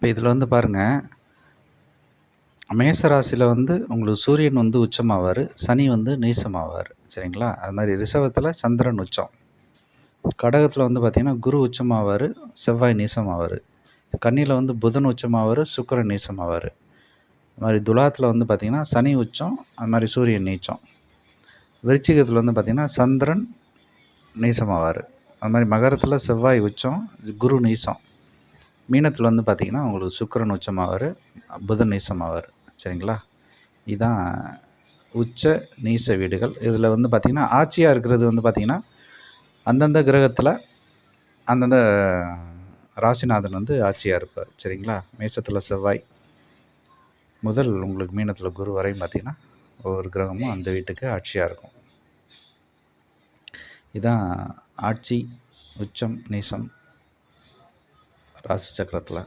இப்போ இதில் வந்து பாருங்கள், மேச ராசியில் வந்து உங்களுக்கு சூரியன் வந்து உச்சமாவார், சனி வந்து நீசமாவார். சரிங்களா? அது மாதிரி ரிஷபத்தில் சந்திரன் உச்சம். கடகத்தில் வந்து பார்த்திங்கன்னா குரு உச்சமாவார், செவ்வாய் நீசமாவார். கன்னியில் வந்து புதன் உச்சமாவார், சுக்கிரன் நீசமாவார். அது மாதிரி துலாத்தில் வந்து பார்த்திங்கன்னா சனி உச்சம், அது மாதிரி சூரியன் நீச்சம். விருச்சிகத்தில் வந்து பார்த்திங்கன்னா சந்திரன் நீசமாவார். அது மாதிரி மகரத்தில் செவ்வாய் உச்சம், குரு நீசம். மீனத்தில் வந்து பார்த்திங்கன்னா உங்களுக்கு சுக்கிரன் உச்சமாவார், புதன் நீசமாவார். சரிங்களா? இதுதான் உச்ச நீச வீடுகள். இதில் வந்து பார்த்திங்கன்னா ஆட்சியாக இருக்கிறது வந்து பார்த்திங்கன்னா அந்தந்த கிரகத்தில் அந்தந்த ராசிநாதன் வந்து ஆட்சியாக இருப்பார். சரிங்களா? மேசத்தில் செவ்வாய் முதல் உங்களுக்கு மீனத்தில் குரு வரையும் பார்த்திங்கன்னா ஒவ்வொரு கிரகமும் அந்த வீட்டுக்கு ஆட்சியாக இருக்கும். இதுதான் ஆட்சி, உச்சம், நீசம் ராசி சக்கரத்தில்.